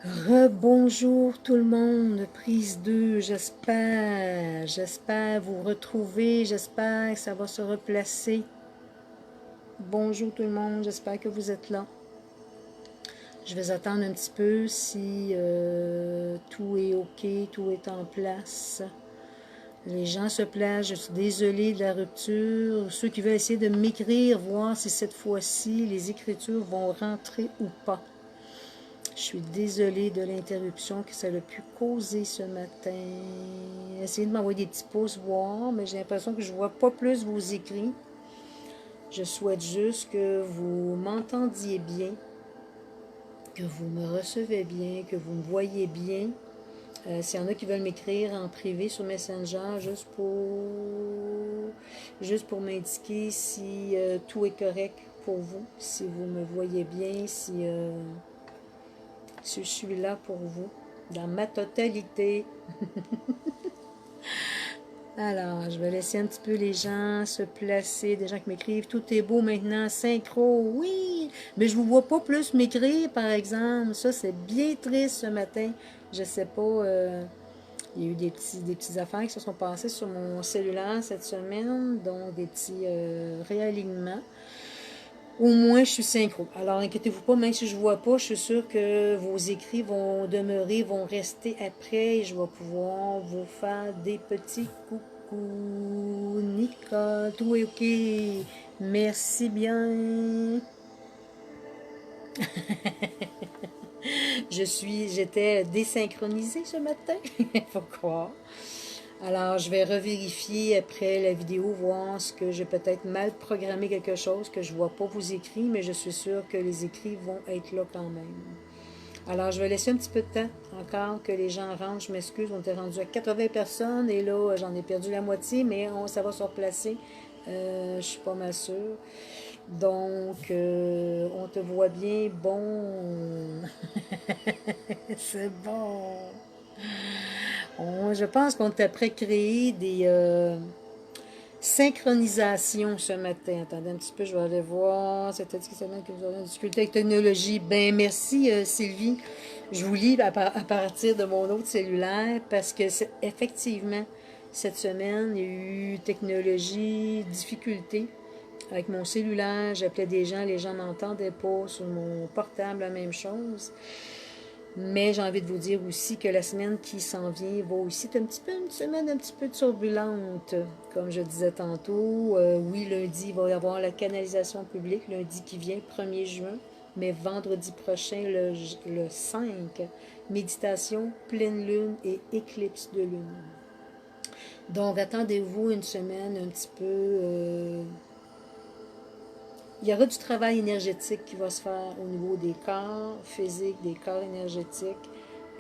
Rebonjour tout le monde, prise 2, j'espère vous retrouver, j'espère que ça va se replacer. Bonjour tout le monde, j'espère que vous êtes là. Je vais attendre un petit peu si tout est OK, tout est en place. Les gens se placent, je suis désolée de la rupture. Ceux qui veulent essayer de m'écrire, voir si cette fois-ci les écritures vont rentrer ou pas. Je suis désolée de l'interruption que ça a pu causer ce matin. Essayez de m'envoyer des petits pouces, voir, mais j'ai l'impression que je ne vois pas plus vos écrits. Je souhaite juste que vous m'entendiez bien, que vous me recevez bien, que vous me voyez bien. S'il y en a qui veulent m'écrire en privé sur Messenger, juste pour m'indiquer si tout est correct pour vous, si vous me voyez bien, si je suis là pour vous, dans ma totalité. Alors, je vais laisser un petit peu les gens se placer, des gens qui m'écrivent, tout est beau maintenant, synchro, oui, mais je vous vois pas plus m'écrire, par exemple, ça c'est bien triste ce matin, je sais pas, il y a eu des petites affaires qui se sont passées sur mon cellulaire cette semaine, donc des petits réalignements. Au moins, je suis synchro. Alors, inquiétez-vous pas, même si je ne vois pas, je suis sûre que vos écrits vont demeurer, vont rester après et je vais pouvoir vous faire des petits coucou. Nicole, tout est OK. Merci bien. J'étais désynchronisée ce matin, il faut croire. Alors, je vais revérifier après la vidéo, voir ce que j'ai peut-être mal programmé quelque chose, que je ne vois pas vos écrits, mais je suis sûre que les écrits vont être là quand même. Alors, je vais laisser un petit peu de temps encore que les gens rentrent. Je m'excuse, on était rendu à 80 personnes et là, j'en ai perdu la moitié, mais ça va se replacer. Je suis pas mal sûre. Donc, on te voit bien. Bon. C'est bon. Je pense qu'on t'a pré-créé des synchronisations ce matin. Attendez un petit peu, je vais aller voir. C'était dit que vous aurez une difficulté avec technologie. Ben merci Sylvie. Je vous lis à partir de mon autre cellulaire parce que effectivement, cette semaine, il y a eu technologie, difficulté. Avec mon cellulaire, j'appelais des gens, les gens n'entendaient pas. Sur mon portable, la même chose. Mais j'ai envie de vous dire aussi que la semaine qui s'en vient va aussi être une semaine un petit peu turbulente. Comme je disais tantôt, oui, lundi, il va y avoir la canalisation publique, lundi qui vient, 1er juin, mais vendredi prochain, le 5, méditation, pleine lune et éclipse de lune. Donc, attendez-vous une semaine un petit peu il y aura du travail énergétique qui va se faire au niveau des corps physiques, des corps énergétiques.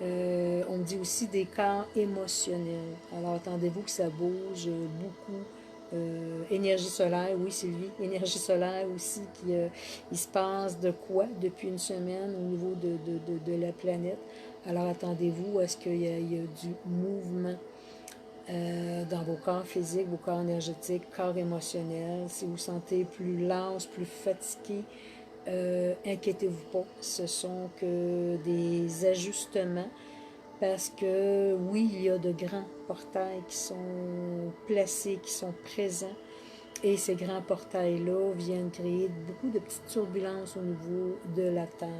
On me dit aussi des corps émotionnels. Alors attendez-vous que ça bouge beaucoup. Énergie solaire, oui Sylvie, énergie solaire aussi, il se passe de quoi depuis une semaine au niveau de la planète. Alors attendez-vous à ce qu'il y ait du mouvement dans vos corps physiques, vos corps énergétiques, corps émotionnels. Si vous vous sentez plus lâche, plus fatigué, inquiétez-vous pas. Ce sont que des ajustements parce que oui, il y a de grands portails qui sont placés, qui sont présents. Et ces grands portails-là viennent créer beaucoup de petites turbulences au niveau de la Terre.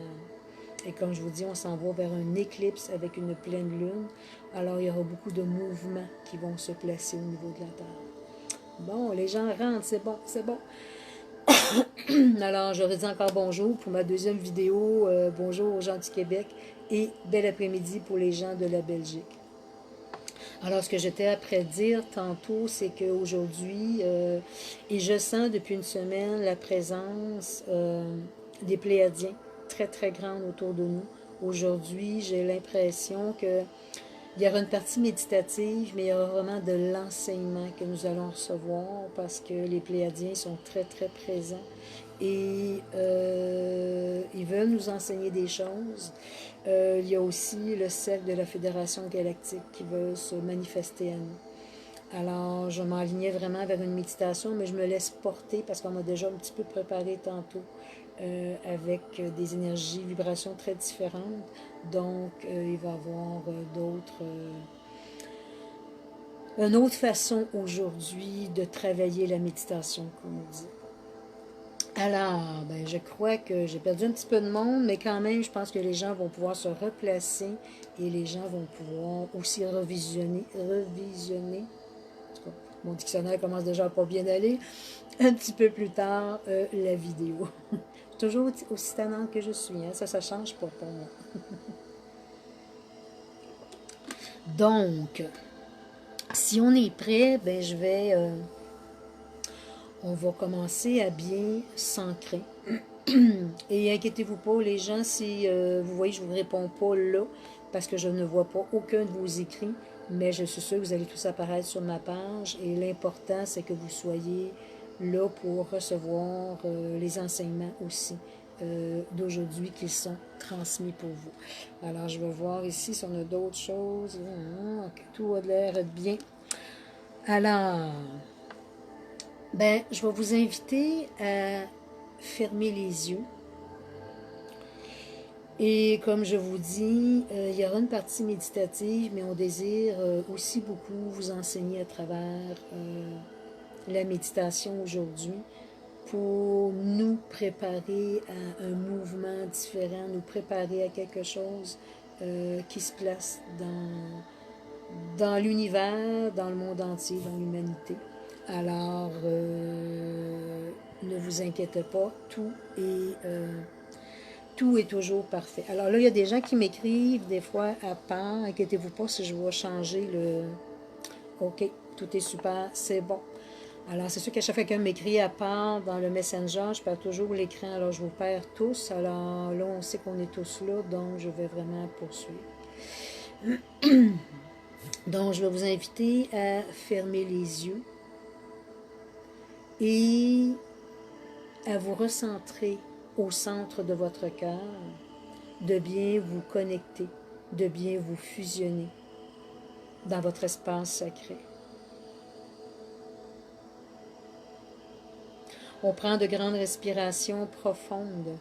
Et comme je vous dis, on s'en va vers un éclipse avec une pleine lune. Alors, il y aura beaucoup de mouvements qui vont se placer au niveau de la Terre. Bon, les gens rentrent, c'est bon, c'est bon. Alors, je redis encore bonjour pour ma deuxième vidéo. Bonjour aux gens du Québec et bel après-midi pour les gens de la Belgique. Alors, ce que j'étais après dire tantôt, c'est qu'aujourd'hui, et je sens depuis une semaine la présence des Pléiadiens très, très grande autour de nous. Aujourd'hui, j'ai l'impression que il y aura une partie méditative, mais il y aura vraiment de l'enseignement que nous allons recevoir parce que les Pléiadiens sont très, très présents et ils veulent nous enseigner des choses. Il y a aussi le cercle de la Fédération galactique qui veut se manifester à nous. Alors, je m'enlignais vraiment vers une méditation, mais je me laisse porter parce qu'on m'a déjà un petit peu préparé tantôt avec des énergies, vibrations très différentes. Donc, il va y avoir une autre façon aujourd'hui de travailler la méditation, comme on dit. Alors, ben, je crois que j'ai perdu un petit peu de monde, mais quand même, je pense que les gens vont pouvoir se replacer et les gens vont pouvoir aussi revisionner. En tout cas, mon dictionnaire commence déjà à pas bien aller. Un petit peu plus tard, la vidéo. Toujours aussi tannante que je suis, hein? Ça change pas pour moi. Donc, si on est prêt, ben on va commencer à bien s'ancrer. Et inquiétez-vous pas, les gens, si vous voyez, je ne vous réponds pas là, parce que je ne vois pas aucun de vos écrits, mais je suis sûre que vous allez tous apparaître sur ma page. Et l'important, c'est que vous soyez là pour recevoir les enseignements aussi d'aujourd'hui qui sont transmis pour vous. Alors, je vais voir ici si on a d'autres choses. Okay, tout a l'air bien. Alors, ben, je vais vous inviter à fermer les yeux. Et comme je vous dis, il y aura une partie méditative, mais on désire aussi beaucoup vous enseigner à travers la méditation aujourd'hui pour nous préparer à un mouvement différent, nous préparer à quelque chose qui se place dans l'univers, dans le monde entier, dans l'humanité. Alors, ne vous inquiétez pas, tout est toujours parfait. Alors là, il y a des gens qui m'écrivent des fois à part. Inquiétez-vous pas si je vais changer le... OK, tout est super, c'est bon. Alors, c'est sûr qu'à chaque fois qu'un m'écrit à part dans le Messenger, je perds toujours l'écran. Alors, je vous perds tous. Alors là, on sait qu'on est tous là, donc je vais vraiment poursuivre. Donc, je vais vous inviter à fermer les yeux et à vous recentrer au centre de votre cœur, de bien vous connecter, de bien vous fusionner dans votre espace sacré. On prend de grandes respirations profondes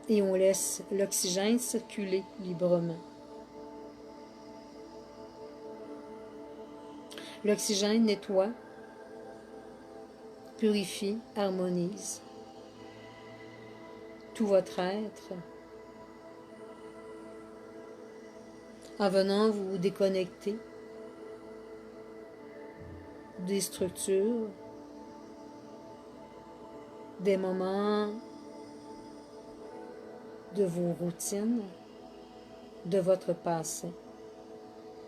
et on laisse l'oxygène circuler librement. L'oxygène nettoie, purifie, harmonise tout votre être en venant vous déconnecter des structures, des moments de vos routines, de votre passé,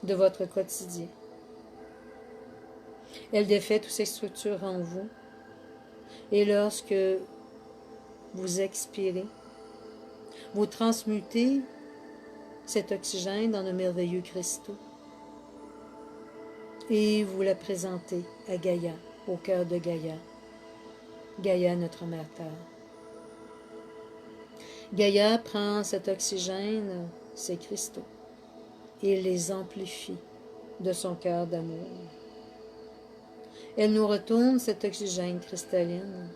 de votre quotidien. Elle défait toutes ces structures en vous et lorsque vous expirez, vous transmutez cet oxygène dans de merveilleux cristaux et vous la présentez à Gaïa, au cœur de Gaïa. Gaïa, notre mère Terre. Gaïa prend cet oxygène, ces cristaux, et les amplifie de son cœur d'amour. Elle nous retourne cet oxygène cristalline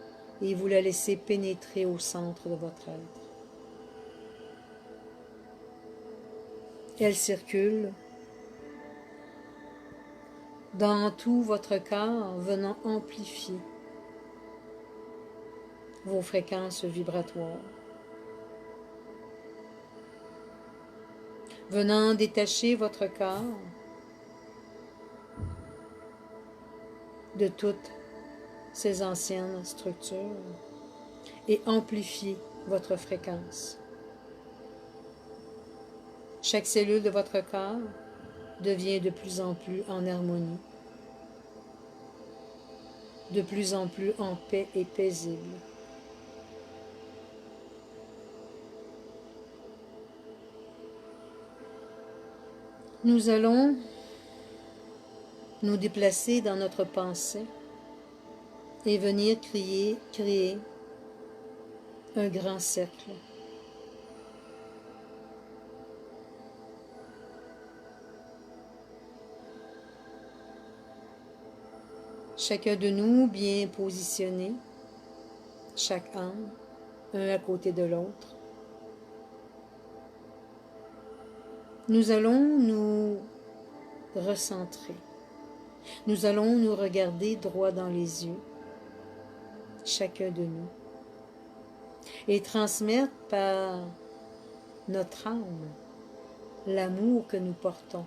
et vous la laissez pénétrer au centre de votre être. Elle circule dans tout votre corps, venant amplifier vos fréquences vibratoires, venant détacher votre corps de toutes ces anciennes structures et amplifier votre fréquence. Chaque cellule de votre corps devient de plus en plus en harmonie, de plus en plus en paix et paisible. Nous allons nous déplacer dans notre pensée et venir créer un grand cercle. Chacun de nous bien positionné, chaque âme, un à côté de l'autre. Nous allons nous recentrer. Nous allons nous regarder droit dans les yeux, chacun de nous, et transmettre par notre âme l'amour que nous portons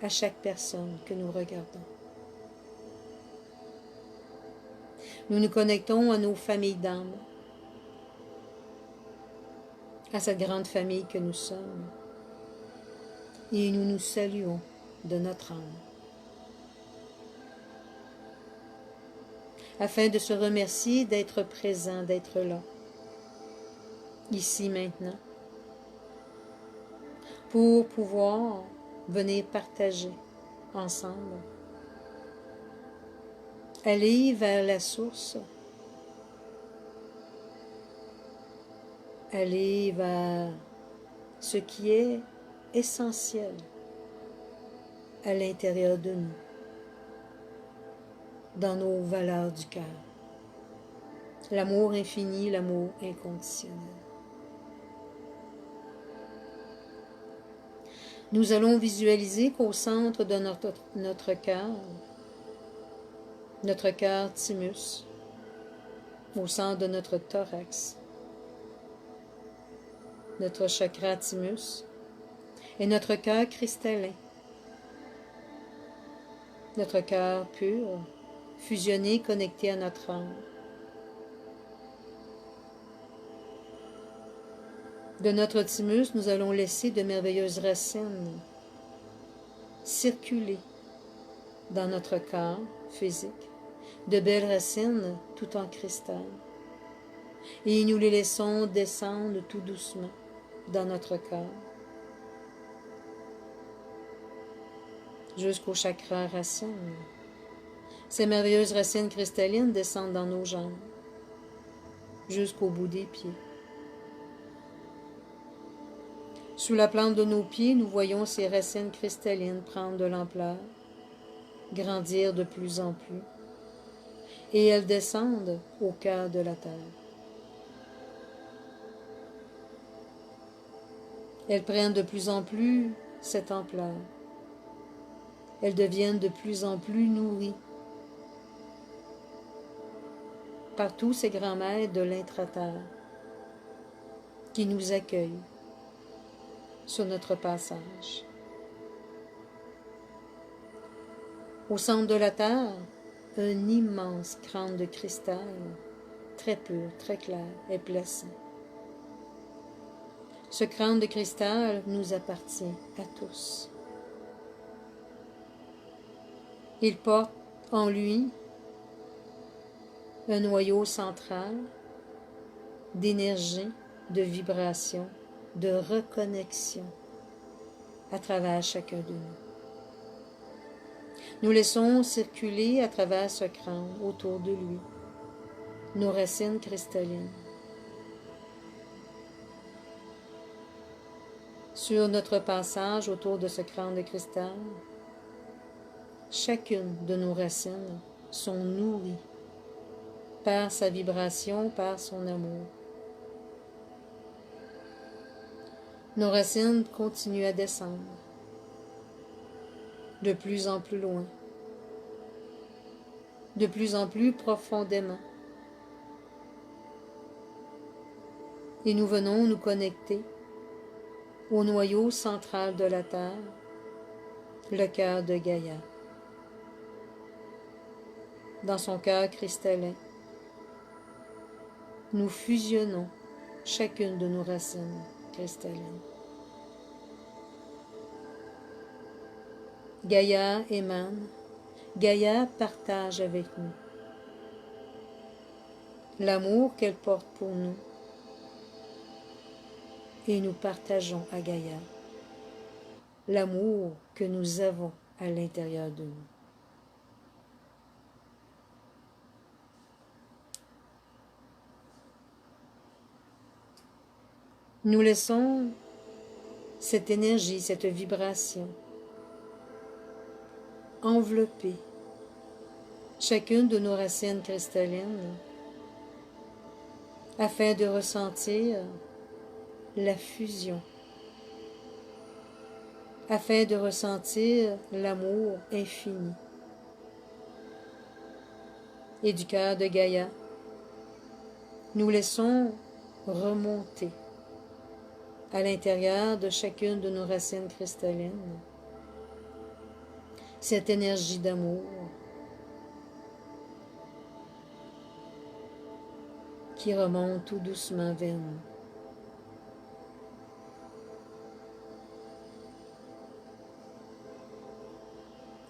à chaque personne que nous regardons. Nous nous connectons à nos familles d'âmes, à cette grande famille que nous sommes, et nous nous saluons de notre âme, afin de se remercier d'être présent, d'être là, ici maintenant, pour pouvoir venir partager ensemble, aller vers la source, aller vers ce qui est essentiel à l'intérieur de nous, dans nos valeurs du cœur. L'amour infini, l'amour inconditionnel. Nous allons visualiser qu'au centre de notre cœur thymus, au centre de notre thorax, notre chakra thymus, et notre cœur cristallin, notre cœur pur, fusionné, connecté à notre âme. De notre thymus, nous allons laisser de merveilleuses racines circuler dans notre corps physique, de belles racines tout en cristal. Et nous les laissons descendre tout doucement dans notre corps, jusqu'au chakra racine. Ces merveilleuses racines cristallines descendent dans nos jambes, jusqu'au bout des pieds. Sous la plante de nos pieds, nous voyons ces racines cristallines prendre de l'ampleur, grandir de plus en plus, et elles descendent au cœur de la terre. Elles prennent de plus en plus cette ampleur. Elles deviennent de plus en plus nourries par tous ces grands maîtres de l'intra-terre qui nous accueillent sur notre passage. Au centre de la terre, un immense crâne de cristal, très pur, très clair et placé. Ce crâne de cristal nous appartient à tous. Il porte en lui un noyau central d'énergie, de vibration, de reconnexion à travers chacun de nous. Nous laissons circuler à travers ce crâne, autour de lui, nos racines cristallines. Sur notre passage autour de ce crâne de cristal, chacune de nos racines sont nourries par sa vibration, par son amour. Nos racines continuent à descendre de plus en plus loin, de plus en plus profondément. Et nous venons nous connecter au noyau central de la Terre, le cœur de Gaïa. Dans son cœur cristallin, nous fusionnons chacune de nos racines cristallines. Gaïa émane, Gaïa partage avec nous l'amour qu'elle porte pour nous, et nous partageons à Gaïa l'amour que nous avons à l'intérieur de nous. Nous laissons cette énergie, cette vibration envelopper chacune de nos racines cristallines, afin de ressentir la fusion, afin de ressentir l'amour infini. Et du cœur de Gaïa, nous laissons remonter à l'intérieur de chacune de nos racines cristallines cette énergie d'amour qui remonte tout doucement vers nous.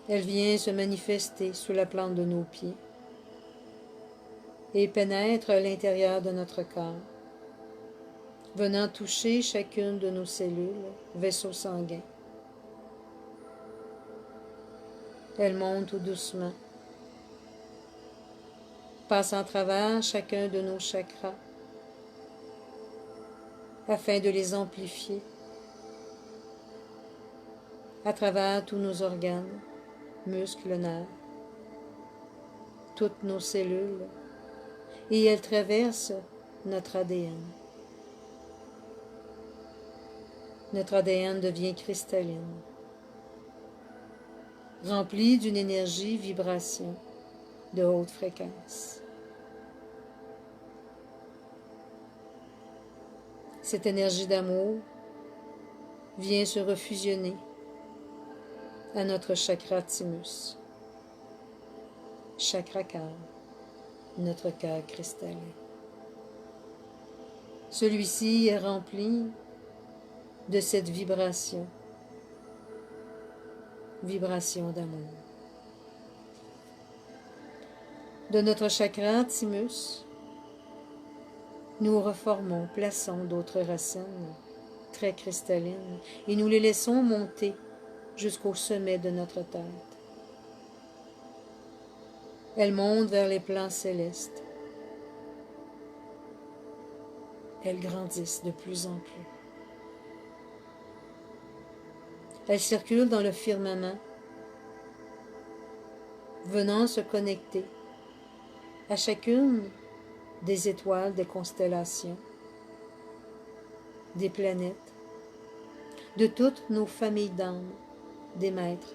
Elle vient se manifester sous la plante de nos pieds et pénètre à l'intérieur de notre corps, venant toucher chacune de nos cellules, vaisseaux sanguins. Elle monte tout doucement, passe en travers chacun de nos chakras, afin de les amplifier à travers tous nos organes, muscles, nerfs, toutes nos cellules, et elle traverse notre ADN. Notre ADN devient cristalline, rempli d'une énergie vibration de haute fréquence. Cette énergie d'amour vient se refusionner à notre chakra thymus, chakra cœur, notre cœur cristallin. Celui-ci est rempli de cette vibration d'amour. De notre chakra thymus, nous reformons, plaçons d'autres racines très cristallines et nous les laissons monter jusqu'au sommet de notre tête. Elles montent vers les plans célestes. Elles grandissent de plus en plus. Elles circulent dans le firmament, venant se connecter à chacune des étoiles, des constellations, des planètes, de toutes nos familles d'âmes, des maîtres,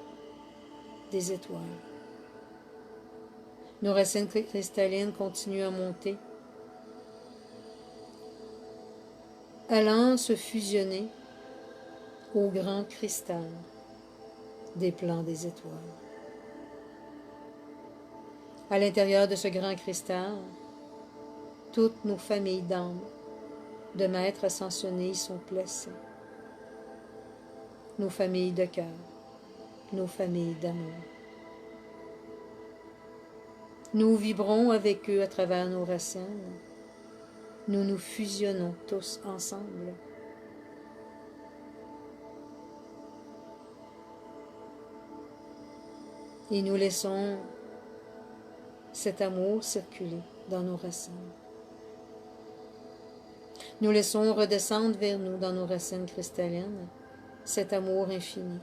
des étoiles. Nos racines cristallines continuent à monter, allant se fusionner au grand cristal des plans des étoiles. À l'intérieur de ce grand cristal, toutes nos familles d'âmes, de maîtres ascensionnés y sont placées. Nos familles de cœur, nos familles d'amour. Nous vibrons avec eux à travers nos racines. Nous nous fusionnons tous ensemble. Et nous laissons cet amour circuler dans nos racines. Nous laissons redescendre vers nous dans nos racines cristallines cet amour infini,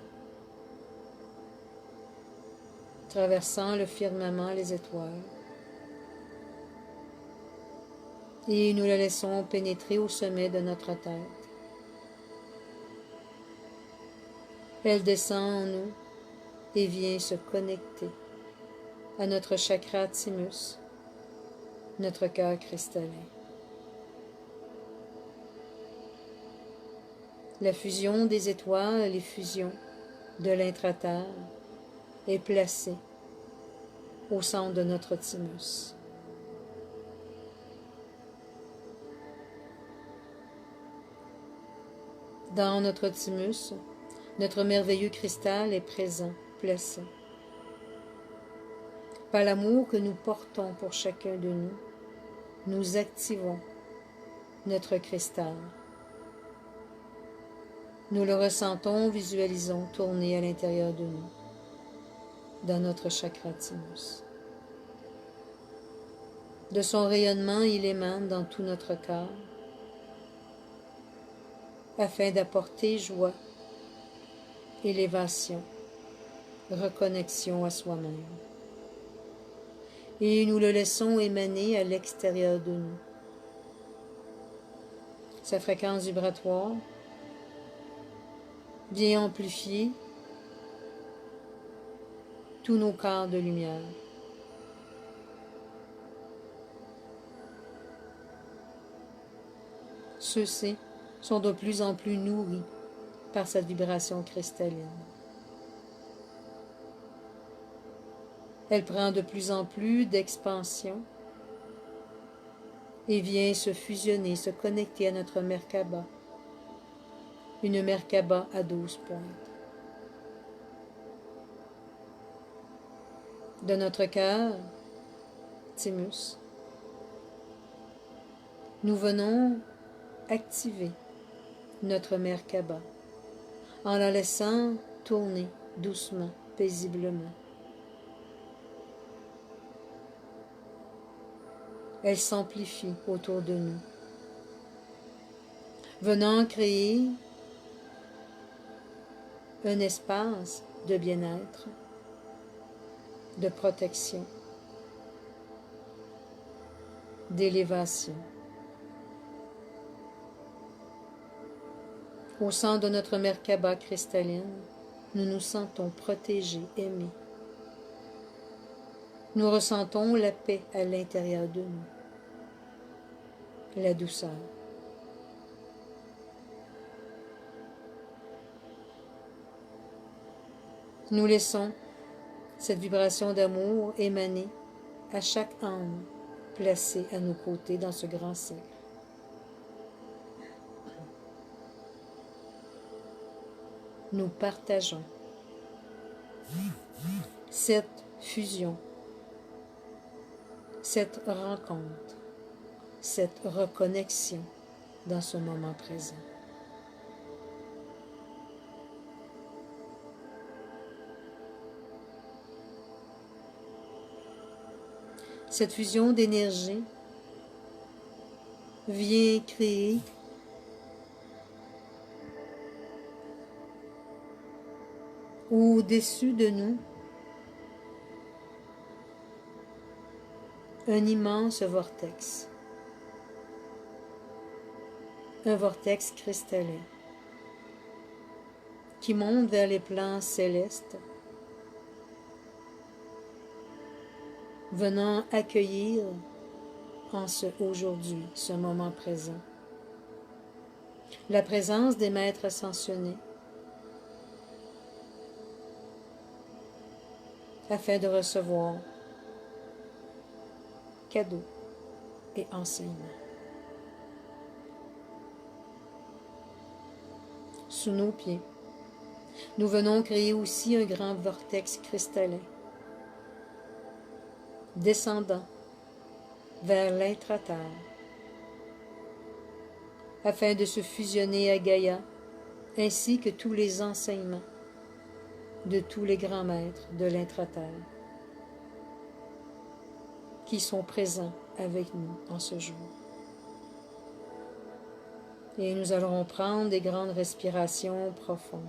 traversant le firmament, les étoiles. Et nous le laissons pénétrer au sommet de notre tête. Elle descend en nous et vient se connecter à notre chakra thymus, notre cœur cristallin. La fusion des étoiles et fusion de l'intraterre est placée au centre de notre thymus. Dans notre thymus, notre merveilleux cristal est présent, placé. Par l'amour que nous portons pour chacun de nous, nous activons notre cristal. Nous le ressentons, visualisons tourner à l'intérieur de nous, dans notre chakra thymus. De son rayonnement, il émane dans tout notre corps, afin d'apporter joie, élévation, reconnexion à soi-même. et nous le laissons émaner à l'extérieur de nous. Sa fréquence vibratoire vient amplifier tous nos corps de lumière. Ceux-ci sont de plus en plus nourris par cette vibration cristalline. Elle prend de plus en plus d'expansion et vient se fusionner, se connecter à notre Merkaba, une Merkaba à 12 pointes. De notre cœur, Thymus, nous venons activer notre Merkaba en la laissant tourner doucement, paisiblement. Elle s'amplifie autour de nous, venant créer un espace de bien-être, de protection, d'élévation. Au centre de notre Merkaba cristalline, nous nous sentons protégés, aimés. Nous ressentons la paix à l'intérieur de nous, la douceur. Nous laissons cette vibration d'amour émaner à chaque âme placée à nos côtés dans ce grand cercle. Nous partageons cette fusion, cette rencontre, cette reconnexion dans ce moment présent. Cette fusion d'énergie vient créer au-dessus de nous un immense vortex, un vortex cristallin qui monte vers les plans célestes, venant accueillir en ce aujourd'hui, ce moment présent, la présence des maîtres ascensionnés, afin de recevoir cadeaux et enseignements. Sous nos pieds, nous venons créer aussi un grand vortex cristallin, descendant vers l'intra-terre, afin de se fusionner à Gaïa, ainsi que tous les enseignements de tous les grands maîtres de l'intra-terre qui sont présents avec nous en ce jour. Et nous allons prendre des grandes respirations profondes.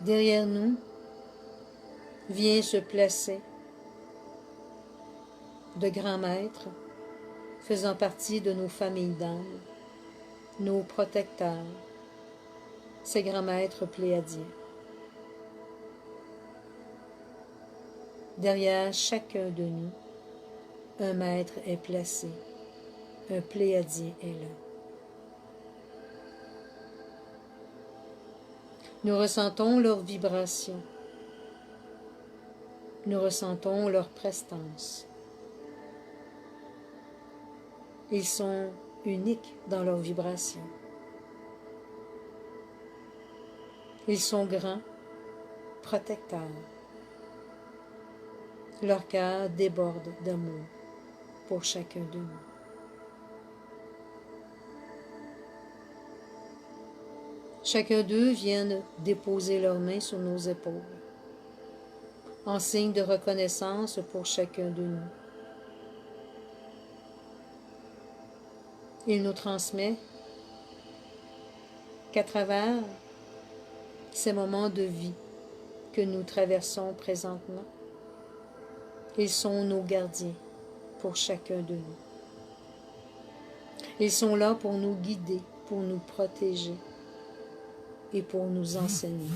Derrière nous vient se placer de grands maîtres faisant partie de nos familles d'âmes, nos protecteurs, ces grands maîtres pléiadiens. Derrière chacun de nous, un maître est placé, un pléiadien est là. Nous ressentons leur vibration, nous ressentons leur prestance. Ils sont uniques dans leur vibration. Ils sont grands, protecteurs. Leur cœur déborde d'amour pour chacun de nous. Chacun d'eux vient déposer leurs mains sur nos épaules, en signe de reconnaissance pour chacun de nous. Il nous transmet qu'à travers ces moments de vie que nous traversons présentement, ils sont nos gardiens pour chacun de nous. Ils sont là pour nous guider, pour nous protéger et pour nous enseigner.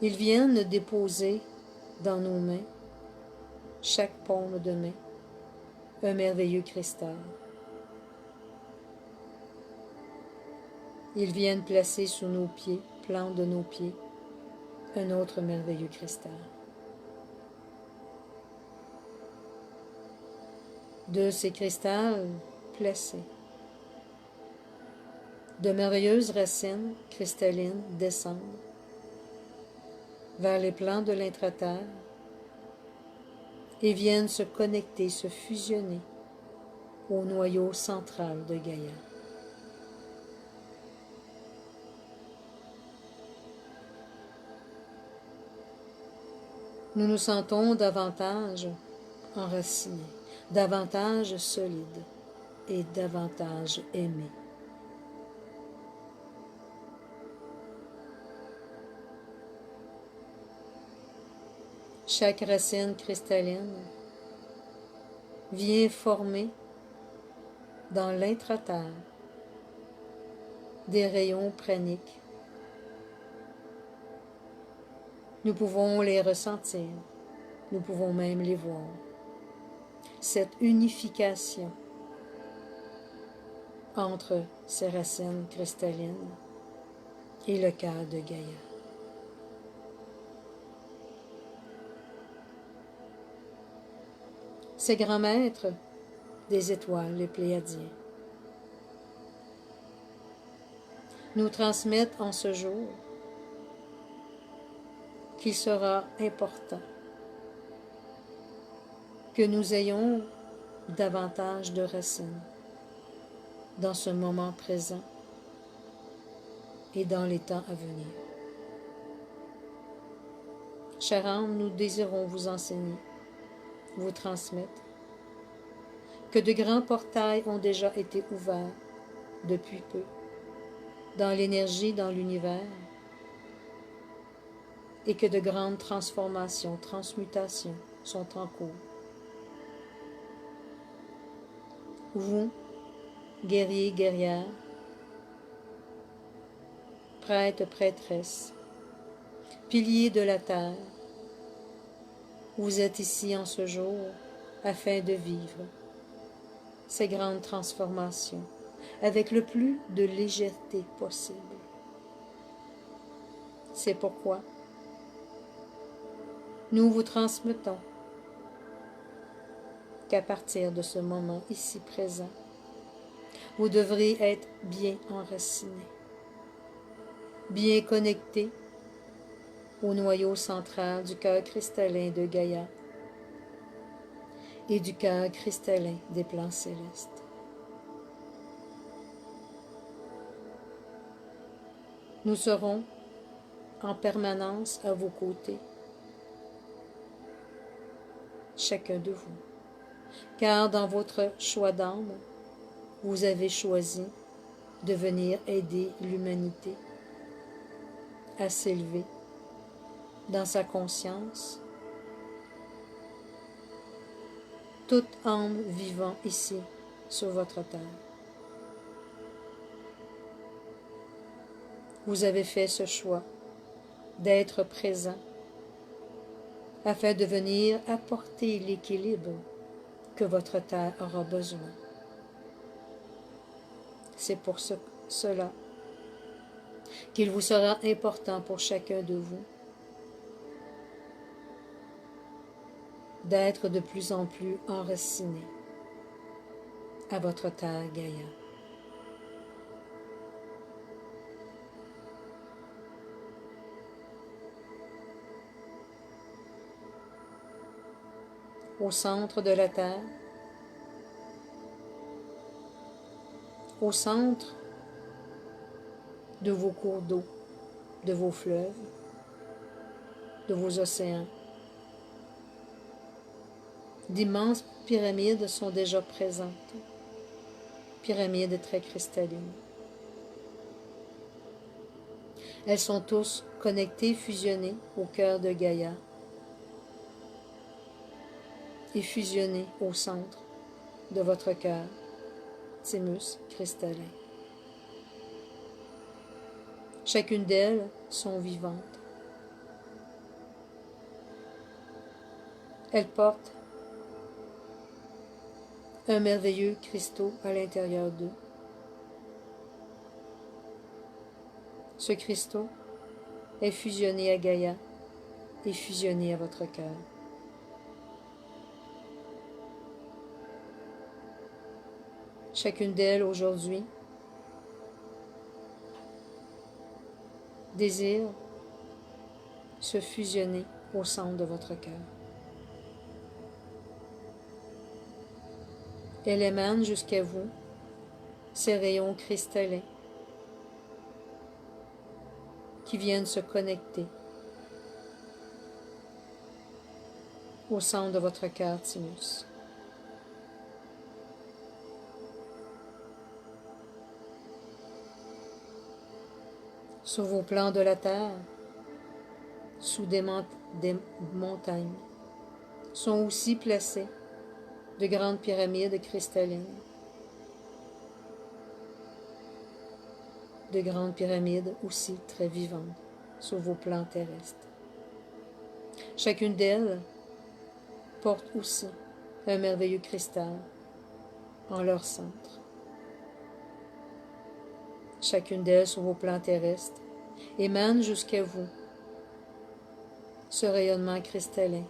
Ils viennent déposer dans nos mains, chaque paume de main, un merveilleux cristal. Ils viennent placer sous nos pieds, plante de nos pieds, un autre merveilleux cristal. De ces cristals placés, de merveilleuses racines cristallines descendent vers les plans de l'intraterre et viennent se connecter, se fusionner au noyau central de Gaïa. Nous nous sentons davantage enracinés, davantage solides et davantage aimés. Chaque racine cristalline vient former dans l'intraterre des rayons praniques. Nous pouvons les ressentir, nous pouvons même les voir. Cette unification entre ces racines cristallines et le cœur de Gaïa. Ces grands maîtres des étoiles, les Pléiadiens, nous transmettent en ce jour qu'il sera important que nous ayons davantage de racines dans ce moment présent et dans les temps à venir. Chère âme, nous désirons vous enseigner, vous transmettre, que de grands portails ont déjà été ouverts depuis peu, dans l'énergie, dans l'univers, et que de grandes transformations, transmutations sont en cours. Vous, guerriers, guerrières, prêtres, prêtresses, piliers de la terre, vous êtes ici en ce jour afin de vivre ces grandes transformations avec le plus de légèreté possible. C'est pourquoi nous vous transmettons qu'à partir de ce moment ici présent, vous devrez être bien enracinés, bien connectés au noyau central du cœur cristallin de Gaïa et du cœur cristallin des plans célestes. Nous serons en permanence à vos côtés, chacun de vous, car dans votre choix d'âme, vous avez choisi de venir aider l'humanité à s'élever dans sa conscience. Toute âme vivant ici sur votre terre. Vous avez fait ce choix d'être présent afin de venir apporter l'équilibre que votre terre aura besoin. C'est pour cela qu'il vous sera important pour chacun de vous d'être de plus en plus enraciné à votre terre Gaïa. Au centre de la terre, au centre de vos cours d'eau, de vos fleuves, de vos océans. D'immenses pyramides sont déjà présentes, pyramides très cristallines. Elles sont tous connectées, fusionnées au cœur de Gaïa et fusionnées au centre de votre cœur, thymus cristallin. Chacune d'elles sont vivantes. Elles portent un merveilleux cristaux à l'intérieur d'eux. Ce cristaux est fusionné à Gaïa et fusionné à votre cœur. Chacune d'elles aujourd'hui désire se fusionner au centre de votre cœur. Elle émane jusqu'à vous ces rayons cristallins qui viennent se connecter au centre de votre cœur thymus. Sur vos plans de la terre, sous des montagnes, sont aussi placées de grandes pyramides cristallines, de grandes pyramides aussi très vivantes sur vos plans terrestres. Chacune d'elles porte aussi un merveilleux cristal en leur centre. Chacune d'elles sur vos plans terrestres émane jusqu'à vous ce rayonnement cristallin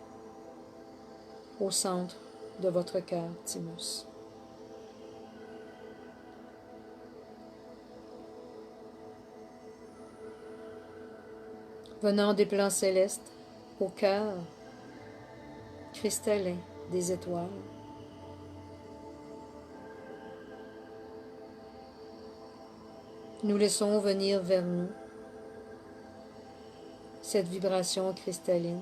au centre de votre cœur thymus. Venant des plans célestes au cœur cristallin des étoiles, nous laissons venir vers nous cette vibration cristalline,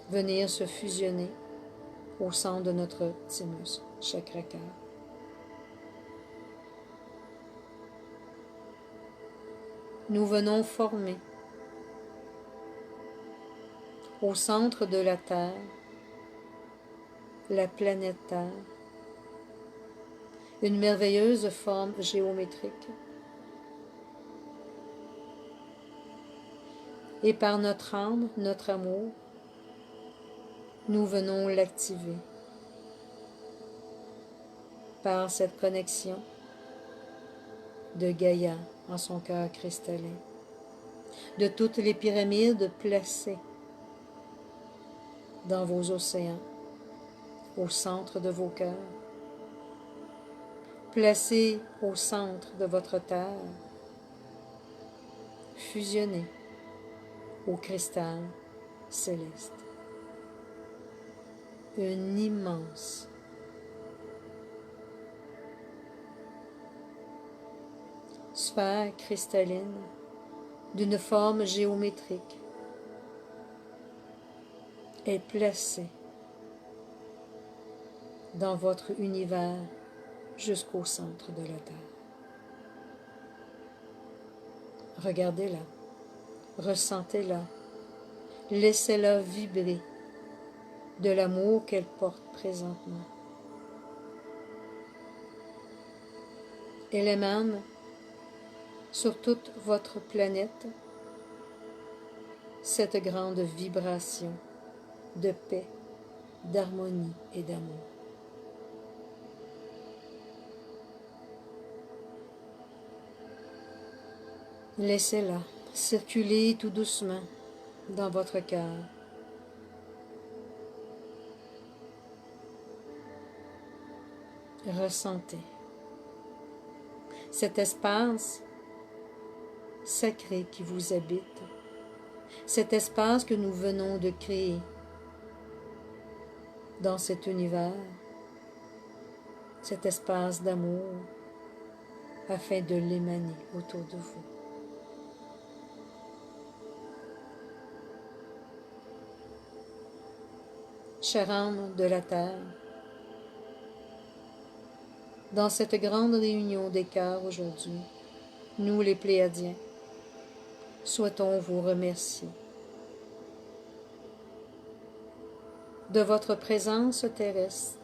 venir se fusionner au centre de notre thymus, chakra cœur. Nous venons former au centre de la Terre, la planète Terre, une merveilleuse forme géométrique. Et par notre âme, notre amour, nous venons l'activer par cette connexion de Gaïa en son cœur cristallin, de toutes les pyramides placées dans vos océans, au centre de vos cœurs, placées au centre de votre terre, fusionnées au cristal céleste. Une immense sphère cristalline d'une forme géométrique est placée dans votre univers jusqu'au centre de la Terre. Regardez-la, ressentez-la, laissez-la vibrer de l'amour qu'elle porte présentement. Elle émane sur toute votre planète cette grande vibration de paix, d'harmonie et d'amour. Laissez-la circuler tout doucement dans votre cœur. Ressentez cet espace sacré qui vous habite, cet espace que nous venons de créer dans cet univers, cet espace d'amour, afin de l'émaner autour de vous. chère âme de la terre, dans cette grande réunion des cœurs aujourd'hui, nous les Pléiadiens, souhaitons vous remercier de votre présence terrestre,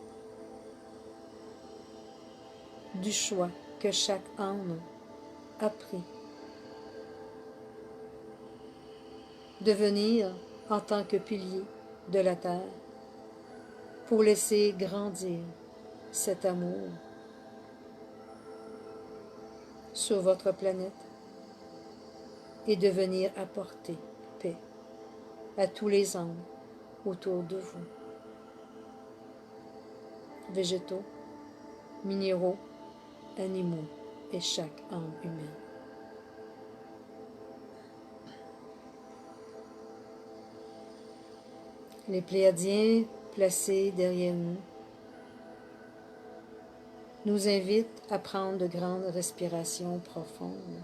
du choix que chaque âme a pris de venir en tant que pilier de la terre pour laisser grandir cet amour sur votre planète et de venir apporter paix à tous les âmes autour de vous, végétaux, minéraux, animaux et chaque âme humaine. Les Pléiadiens placés derrière nous invitent à prendre de grandes respirations profondes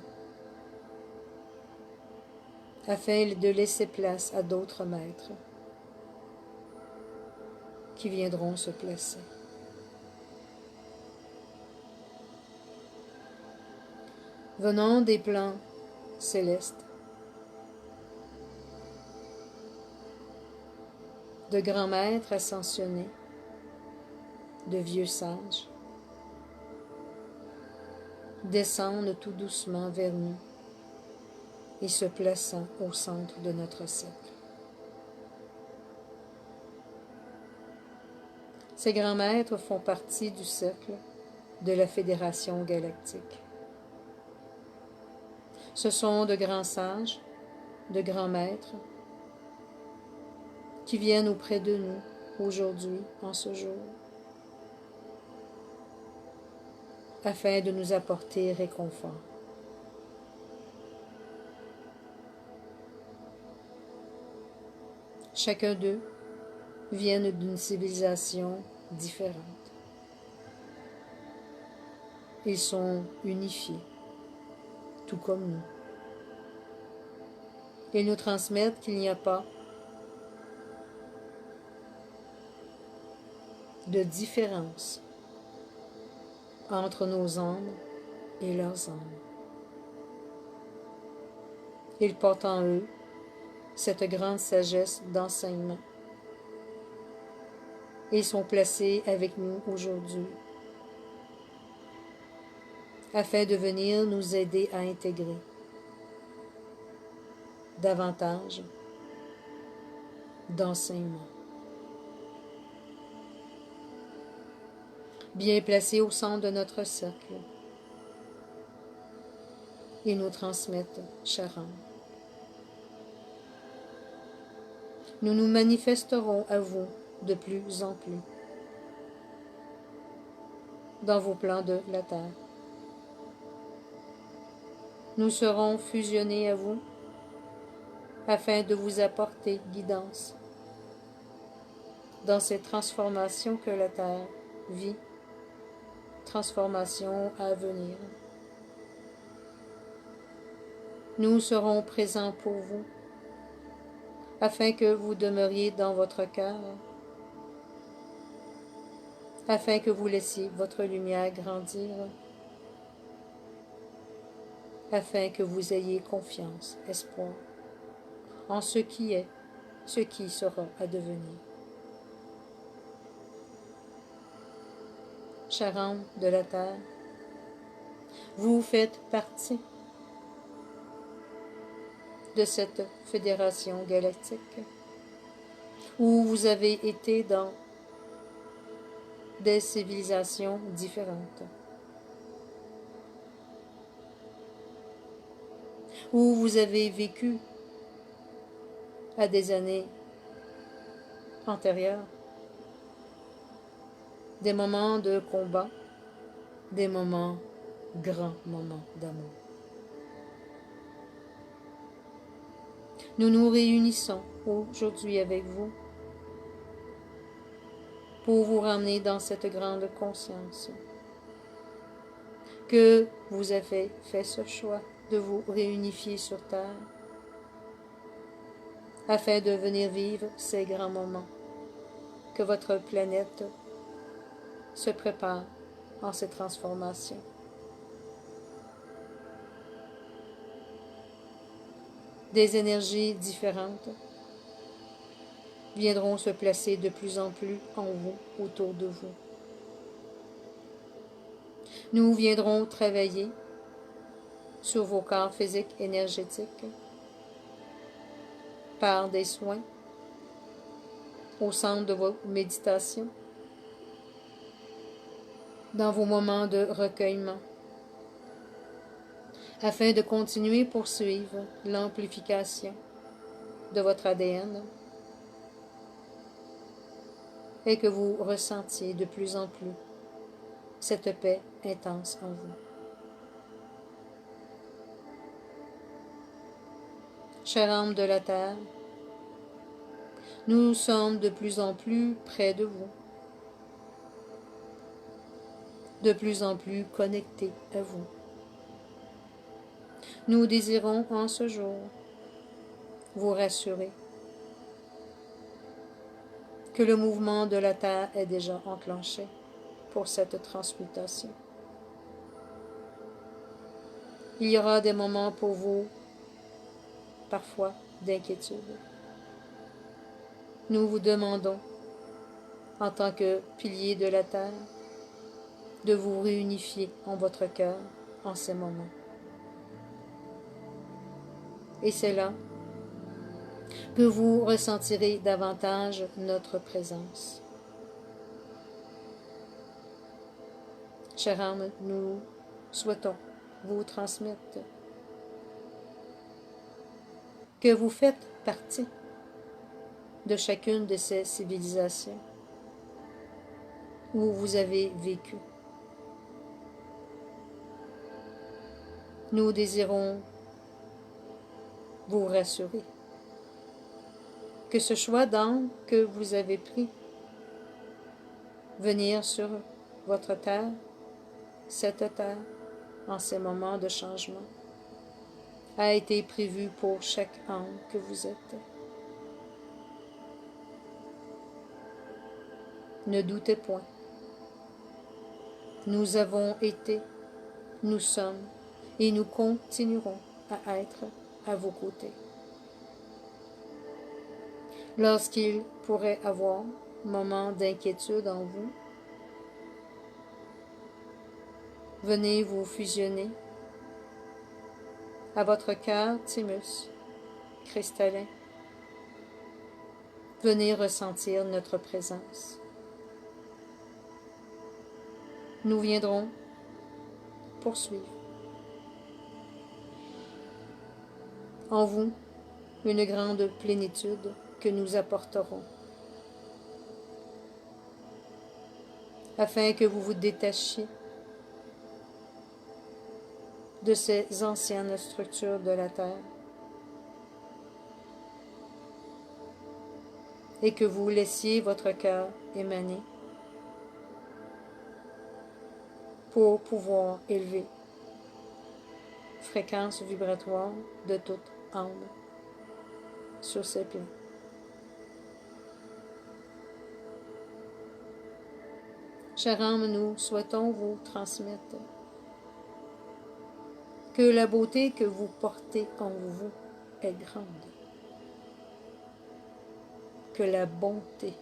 afin de laisser place à d'autres maîtres qui viendront se placer. Venant des plans célestes, de grands maîtres ascensionnés, de vieux sages, descendent tout doucement vers nous et se plaçant au centre de notre cercle. Ces grands maîtres font partie du cercle de la Fédération galactique. Ce sont de grands sages, de grands maîtres, qui viennent auprès de nous aujourd'hui, en ce jour, afin de nous apporter réconfort. Chacun d'eux viennent d'une civilisation différente. Ils sont unifiés, tout comme nous. Ils nous transmettent qu'il n'y a pas de différence entre nos âmes et leurs âmes. Ils portent en eux cette grande sagesse d'enseignement et sont placés avec nous aujourd'hui afin de venir nous aider à intégrer davantage d'enseignement. Bien placés au centre de notre cercle, ils nous transmettent chère âme. Nous nous manifesterons à vous de plus en plus dans vos plans de la terre. Nous serons fusionnés à vous afin de vous apporter guidance dans ces transformations que la terre vit, transformations à venir. Nous serons présents pour vous afin que vous demeuriez dans votre cœur, afin que vous laissiez votre lumière grandir, afin que vous ayez confiance, espoir en ce qui est, ce qui sera à devenir. Chère âme de la terre, vous faites partie de cette fédération galactique où vous avez été dans des civilisations différentes, où vous avez vécu à des années antérieures des moments de combat, des grands moments d'amour. Nous nous réunissons aujourd'hui avec vous pour vous ramener dans cette grande conscience que vous avez fait ce choix de vous réunifier sur terre afin de venir vivre ces grands moments que votre planète se prépare en ces transformations. Des énergies différentes viendront se placer de plus en plus en vous, autour de vous. Nous viendrons travailler sur vos corps physiques énergétiques par des soins au centre de vos méditations, dans vos moments de recueillement, afin de continuer à poursuivre l'amplification de votre ADN et que vous ressentiez de plus en plus cette paix intense en vous. Chère âme de la Terre, nous sommes de plus en plus près de vous, de plus en plus connectés à vous. Nous désirons en ce jour vous rassurer que le mouvement de la Terre est déjà enclenché pour cette transmutation. Il y aura des moments pour vous, parfois, d'inquiétude. Nous vous demandons, en tant que pilier de la Terre, de vous réunifier en votre cœur en ces moments. Et c'est là que vous ressentirez davantage notre présence. Chère âme, nous souhaitons vous transmettre que vous faites partie de chacune de ces civilisations où vous avez vécu. Nous désirons vous rassurer que ce choix d'âme que vous avez pris, venir sur votre terre, cette terre, en ces moments de changement, a été prévu pour chaque âme que vous êtes. Ne doutez point. Nous avons été, nous sommes et nous continuerons à être à vos côtés. Lorsqu'il pourrait avoir moment d'inquiétude en vous, venez vous fusionner à votre cœur thymus cristallin. Venez ressentir notre présence. Nous viendrons poursuivre en vous une grande plénitude que nous apporterons, afin que vous vous détachiez de ces anciennes structures de la terre et que vous laissiez votre cœur émaner pour pouvoir élever fréquence vibratoire de toute âme sur ces plans. Chère âme, nous souhaitons vous transmettre que la beauté que vous portez en vous est grande, que la bonté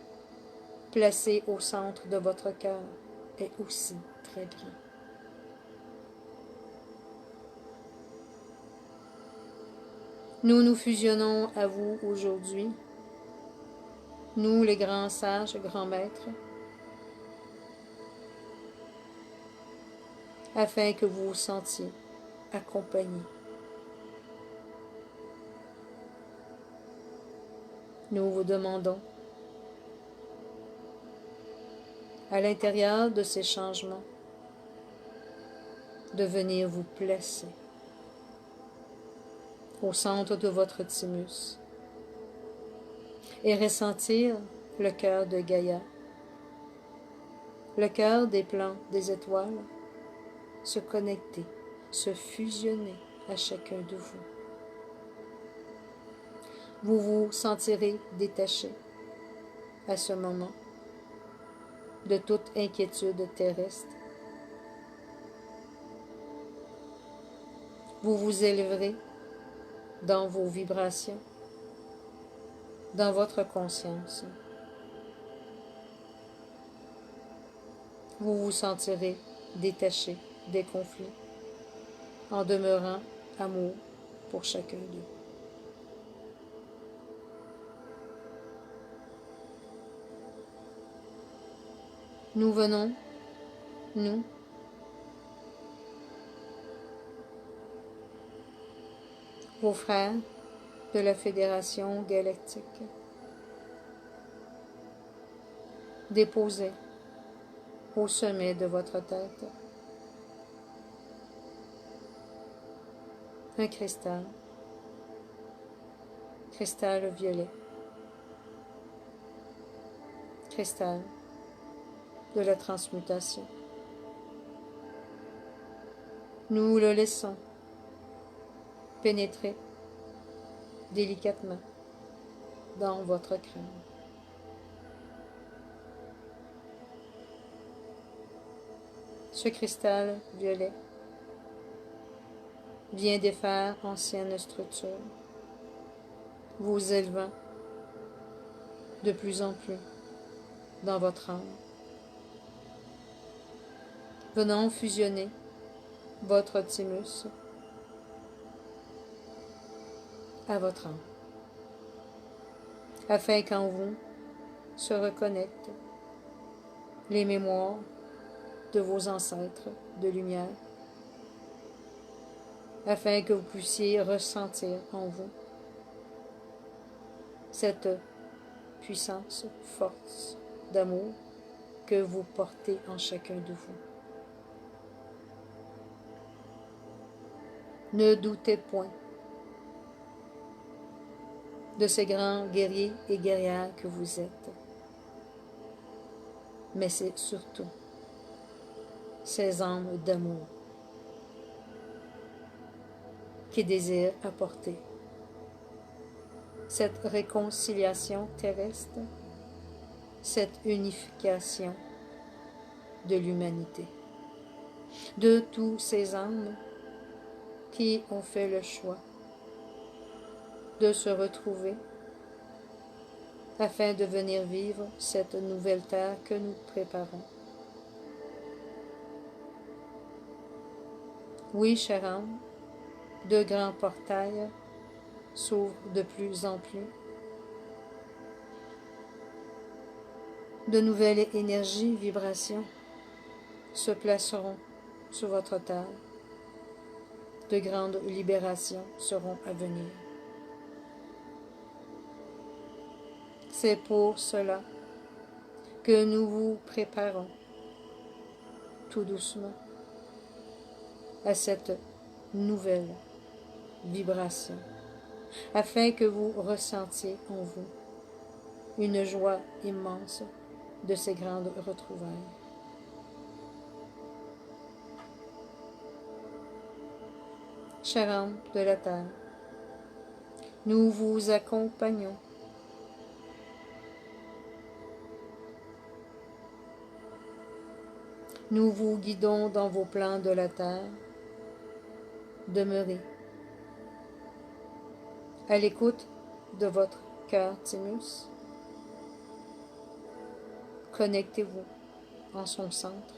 placée au centre de votre cœur est aussi très grande. Nous nous fusionnons à vous aujourd'hui, nous les grands sages, grands maîtres, afin que vous vous sentiez accompagnés. Nous vous demandons, à l'intérieur de ces changements, de venir vous placer au centre de votre thymus et ressentir le cœur de Gaïa, le cœur des plans des étoiles, se connecter, se fusionner à chacun de vous. Vous vous sentirez détaché à ce moment de toute inquiétude terrestre. Vous vous élèverez dans vos vibrations, dans votre conscience. Vous vous sentirez détaché des conflits en demeurant amour pour chacun d'eux. Nous venons, nous, vos frères de la Fédération galactique, déposer au sommet de votre tête un cristal violet, cristal de la transmutation. Nous le laissons pénétrer délicatement dans votre crâne. Ce cristal violet vient défaire anciennes structures, vous élevant de plus en plus dans votre âme, venant fusionner votre thymus à votre âme, afin qu'en vous se reconnectent les mémoires de vos ancêtres de lumière, afin que vous puissiez ressentir en vous cette puissance, force d'amour que vous portez en chacun de vous. Ne doutez point de ces grands guerriers et guerrières que vous êtes, mais c'est surtout ces âmes d'amour qui désirent apporter cette réconciliation terrestre, cette unification de l'humanité, de tous ces âmes qui ont fait le choix de se retrouver afin de venir vivre cette nouvelle terre que nous préparons. Oui, chère âme, de grands portails s'ouvrent de plus en plus. De nouvelles énergies, vibrations se placeront sur votre terre. De grandes libérations seront à venir. C'est pour cela que nous vous préparons tout doucement à cette nouvelle vibration, afin que vous ressentiez en vous une joie immense de ces grandes retrouvailles. Chère âme de la terre, nous vous accompagnons. Nous vous guidons dans vos plans de la terre. Demeurez à l'écoute de votre cœur thymus. Connectez-vous en son centre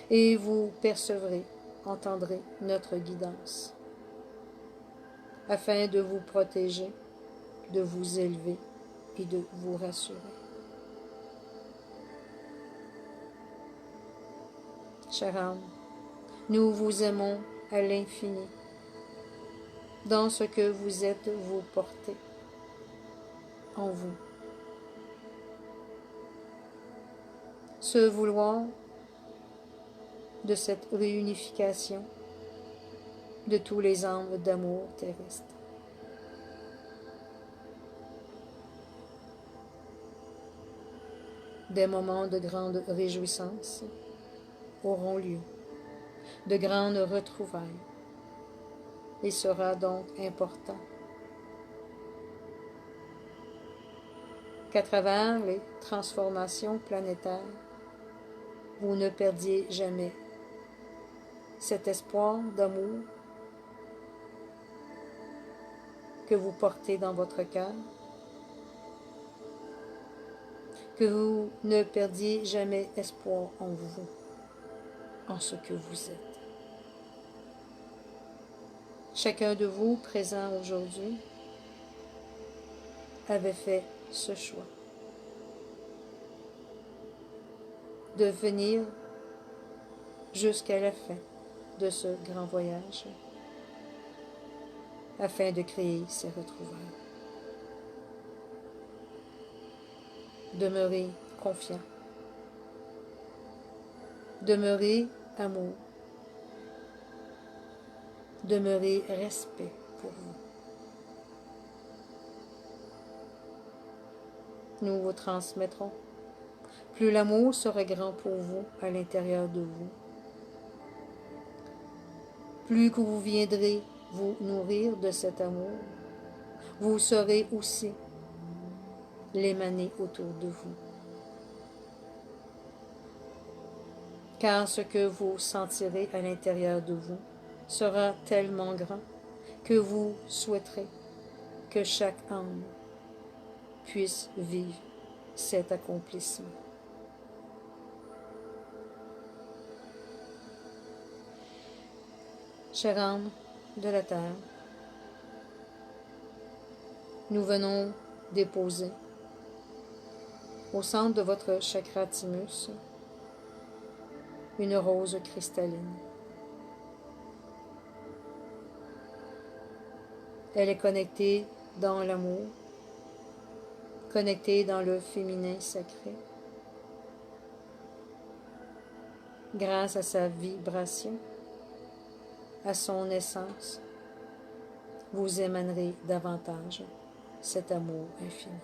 et vous percevrez, entendrez notre guidance afin de vous protéger, de vous élever et de vous rassurer. Chère âme, nous vous aimons à l'infini. Dans ce que vous êtes, vous portez en vous. Ce vouloir de cette réunification de tous les âmes d'amour terrestre. Des moments de grande réjouissance auront lieu, de grandes retrouvailles. Il sera donc important qu'à travers les transformations planétaires, vous ne perdiez jamais cet espoir d'amour que vous portez dans votre cœur, que vous ne perdiez jamais espoir en vous, en ce que vous êtes. Chacun de vous présent aujourd'hui avait fait ce choix de venir jusqu'à la fin de ce grand voyage afin de créer ces retrouvailles. Demeurez confiant. Demeurez amour. Demeurez respect pour vous. Nous vous transmettrons. Plus l'amour sera grand pour vous à l'intérieur de vous, plus que vous viendrez vous nourrir de cet amour, vous saurez aussi l'émaner autour de vous. Car ce que vous sentirez à l'intérieur de vous sera tellement grand que vous souhaiterez que chaque âme puisse vivre cet accomplissement. Chère âme de la terre, nous venons déposer au centre de votre chakra thymus une rose cristalline. Elle est connectée dans l'amour, connectée dans le féminin sacré. Grâce à sa vibration, à son essence, vous émanerez davantage cet amour infini.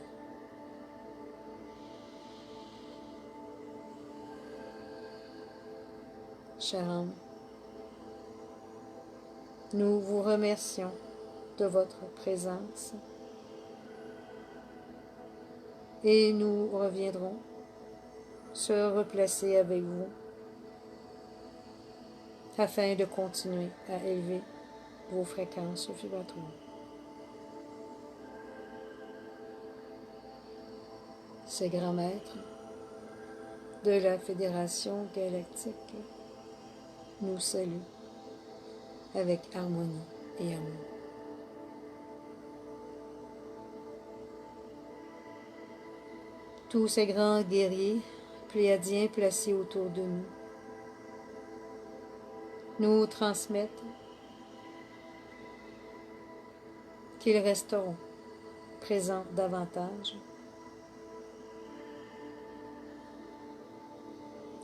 Chère âme, nous vous remercions de votre présence et nous reviendrons se replacer avec vous afin de continuer à élever vos fréquences vibratoires. Ces grands maîtres de la Fédération galactique nous saluent avec harmonie et amour. Tous ces grands guerriers pléiadiens placés autour de nous transmettent qu'ils resteront présents davantage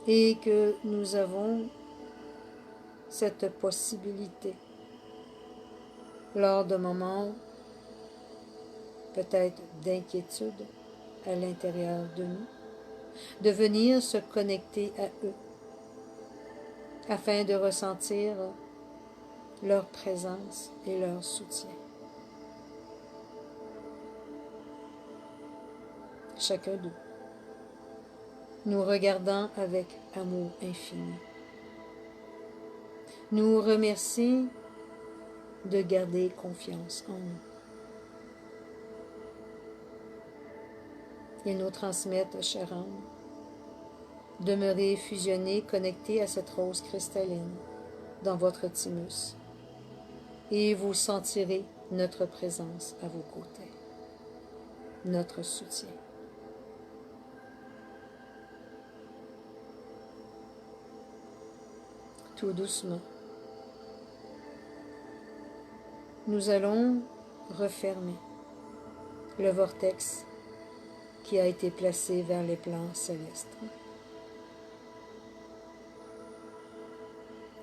et que nous avons cette possibilité lors de moments peut-être d'inquiétude à l'intérieur de nous, de venir se connecter à eux afin de ressentir leur présence et leur soutien. Chacun d'eux, nous regardant avec amour infini, nous remercie de garder confiance en nous. Ils nous transmettent, chère âme, demeurez fusionnés, connectés à cette rose cristalline dans votre thymus, et vous sentirez notre présence à vos côtés, notre soutien. Tout doucement, nous allons refermer le vortex qui a été placé vers les plans célestes.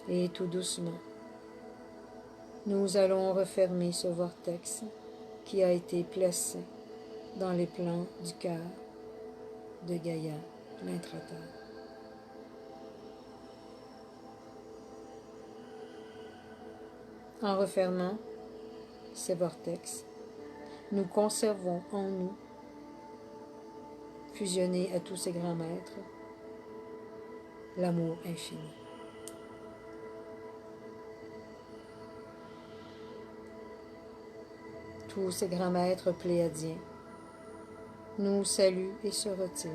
Et tout doucement, nous allons refermer ce vortex qui a été placé dans les plans du cœur de Gaïa, l'intraterre. En refermant ces vortex, nous conservons en nous fusionner à tous ces grands maîtres l'amour infini. Tous ces grands maîtres pléiadiens nous saluent et se retirent.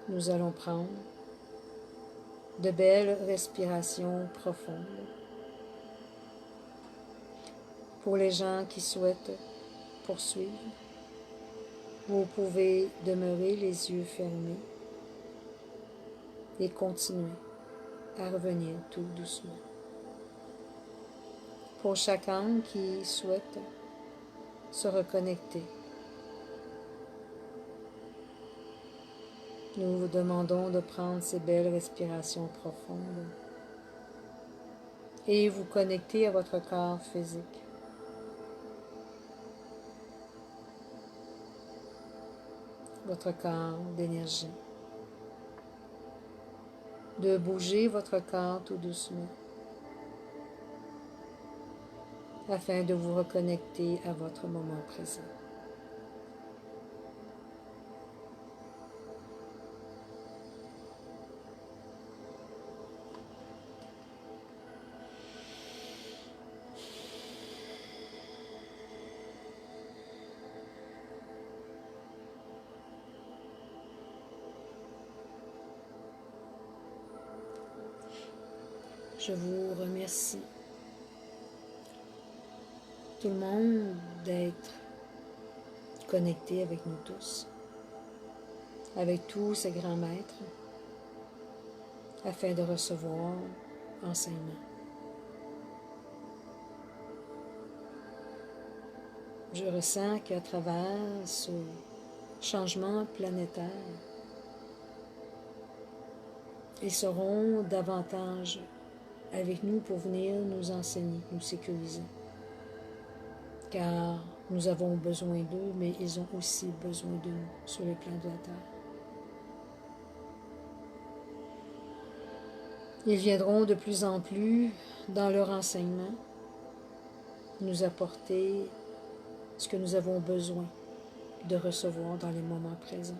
Nous allons prendre de belles respirations profondes. Pour les gens qui souhaitent poursuivre, vous pouvez demeurer les yeux fermés et continuer à revenir tout doucement. Pour chacun qui souhaite se reconnecter, nous vous demandons de prendre ces belles respirations profondes et vous connecter à votre corps physique. Votre corps d'énergie. De bouger votre corps tout doucement afin de vous reconnecter à votre moment présent. Je vous remercie, tout le monde, d'être connecté avec nous tous, avec tous ces grands maîtres, afin de recevoir enseignement. Je ressens qu'à travers ce changement planétaire, ils seront davantage avec nous pour venir nous enseigner, nous sécuriser. Car nous avons besoin d'eux, mais ils ont aussi besoin de nous sur le plan de la Terre. Ils viendront de plus en plus dans leur enseignement nous apporter ce que nous avons besoin de recevoir dans les moments présents,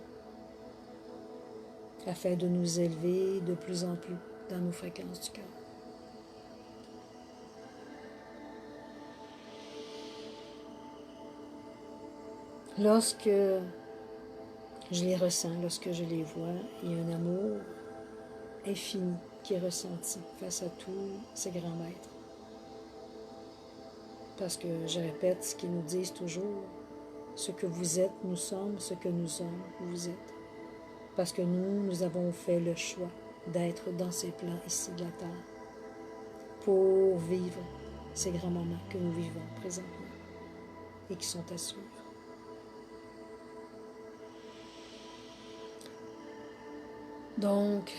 afin de nous élever de plus en plus dans nos fréquences du cœur. Lorsque je les ressens, lorsque je les vois, il y a un amour infini qui est ressenti face à tous ces grands maîtres. Parce que je répète ce qu'ils nous disent toujours, ce que vous êtes, nous sommes, ce que nous sommes, vous êtes. Parce que nous avons fait le choix d'être dans ces plans ici de la Terre pour vivre ces grands moments que nous vivons présentement et qui sont à suivre. Donc,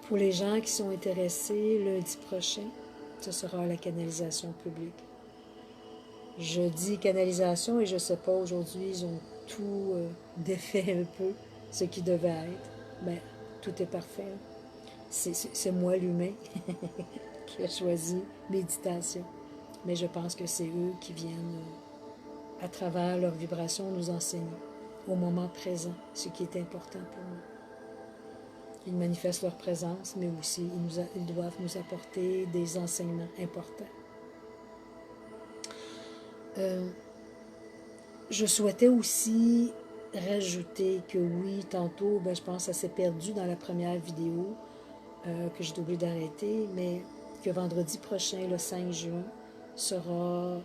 pour les gens qui sont intéressés, lundi prochain, ce sera la canalisation publique. Je dis canalisation et je ne sais pas, aujourd'hui, ils ont tout défait un peu, ce qui devait être. Mais tout est parfait. C'est moi, l'humain, qui a choisi méditation. Mais je pense que c'est eux qui viennent, à travers leur vibration, nous enseigner au moment présent, ce qui est important pour nous. Ils manifestent leur présence, mais aussi ils doivent nous apporter des enseignements importants. Je souhaitais aussi rajouter que oui, tantôt, je pense que ça s'est perdu dans la première vidéo que j'ai oublié d'arrêter, mais que vendredi prochain, le 5 juin, sera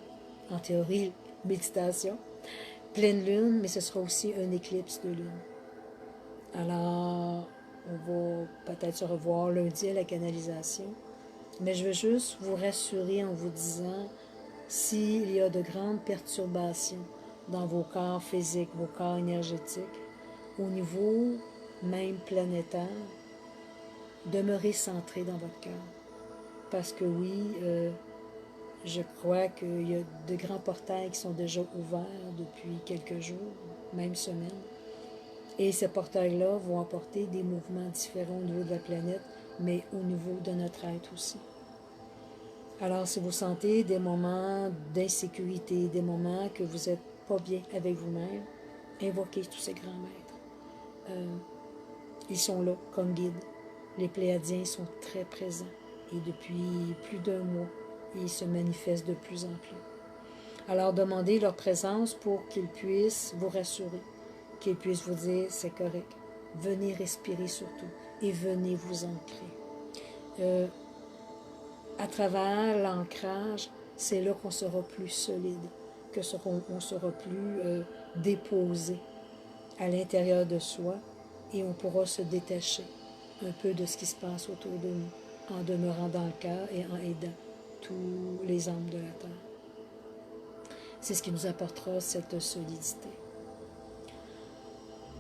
en théorie méditation, pleine lune, mais ce sera aussi un éclipse de lune. Alors, on va peut-être se revoir lundi à la canalisation. Mais je veux juste vous rassurer en vous disant, s'il y a de grandes perturbations dans vos corps physiques, vos corps énergétiques, au niveau même planétaire, demeurez centré dans votre cœur. Parce que oui, je crois qu'il y a de grands portails qui sont déjà ouverts depuis quelques jours, même semaines. Et ces portails-là vont apporter des mouvements différents au niveau de la planète, mais au niveau de notre être aussi. Alors, si vous sentez des moments d'insécurité, des moments que vous n'êtes pas bien avec vous-même, invoquez tous ces grands maîtres. Ils sont là comme guides. Les Pléiadiens sont très présents et depuis plus d'un mois, ils se manifestent de plus en plus. Alors, demandez leur présence pour qu'ils puissent vous rassurer, qu'ils puissent vous dire c'est correct. Venez respirer surtout et venez vous ancrer. À travers l'ancrage, c'est là qu'on sera plus solide, que on sera plus déposé à l'intérieur de soi et on pourra se détacher un peu de ce qui se passe autour de nous en demeurant dans le cœur et en aidant tous les âmes de la terre. C'est ce qui nous apportera cette solidité.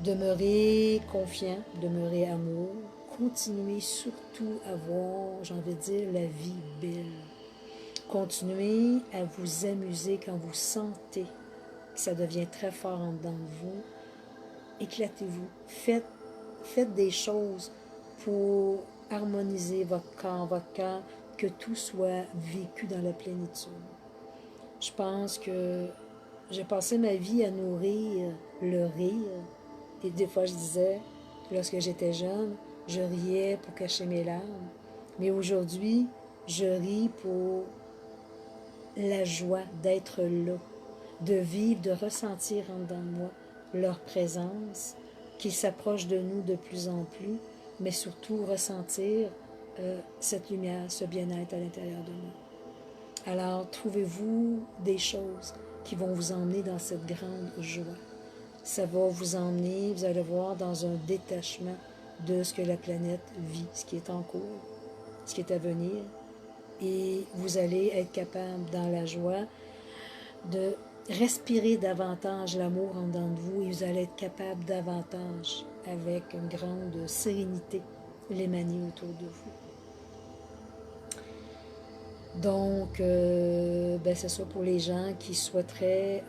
Demeurez confiant, demeurez amour, continuez surtout à voir, j'ai envie de dire, la vie belle. Continuez à vous amuser quand vous sentez que ça devient très fort en dedans de vous. Éclatez-vous. Faites des choses pour harmoniser votre cœur, que tout soit vécu dans la plénitude. Je pense que j'ai passé ma vie à nourrir le rire. Et des fois, je disais, lorsque j'étais jeune, je riais pour cacher mes larmes. Mais aujourd'hui, je ris pour la joie d'être là, de vivre, de ressentir en dedans de moi leur présence, qu'ils s'approchent de nous de plus en plus, mais surtout ressentir cette lumière, ce bien-être à l'intérieur de nous. Alors, trouvez-vous des choses qui vont vous emmener dans cette grande joie. Ça va vous emmener, vous allez voir, dans un détachement de ce que la planète vit, ce qui est en cours, ce qui est à venir. Et vous allez être capable, dans la joie, de respirer davantage l'amour en dedans de vous et vous allez être capable davantage, avec une grande sérénité, l'émaner autour de vous. Donc, c'est ça pour les gens qui souhaiteraient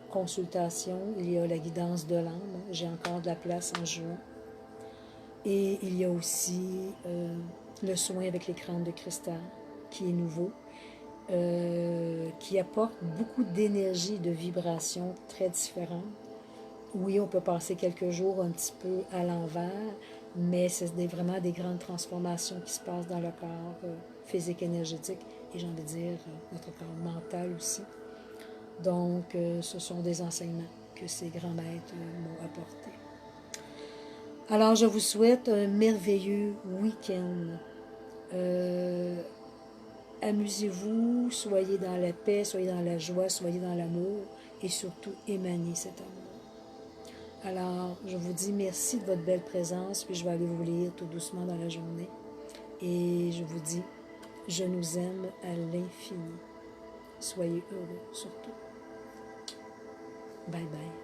consultation. Il y a la guidance de l'âme. J'ai encore de la place en juin. Et il y a aussi le soin avec les crânes de cristal, qui est nouveau, qui apporte beaucoup d'énergie, de vibrations très différentes. Oui, on peut passer quelques jours un petit peu à l'envers, mais c'est vraiment des grandes transformations qui se passent dans le corps physique, énergétique, et j'ai envie de dire notre corps mental aussi. Donc, ce sont des enseignements que ces grands maîtres m'ont apportés. Alors, je vous souhaite un merveilleux week-end. Amusez-vous, soyez dans la paix, soyez dans la joie, soyez dans l'amour, et surtout, émanez cet amour. Alors, je vous dis merci de votre belle présence, puis je vais aller vous lire tout doucement dans la journée. Et je vous dis, je nous aime à l'infini. Soyez heureux, surtout. Bye bye.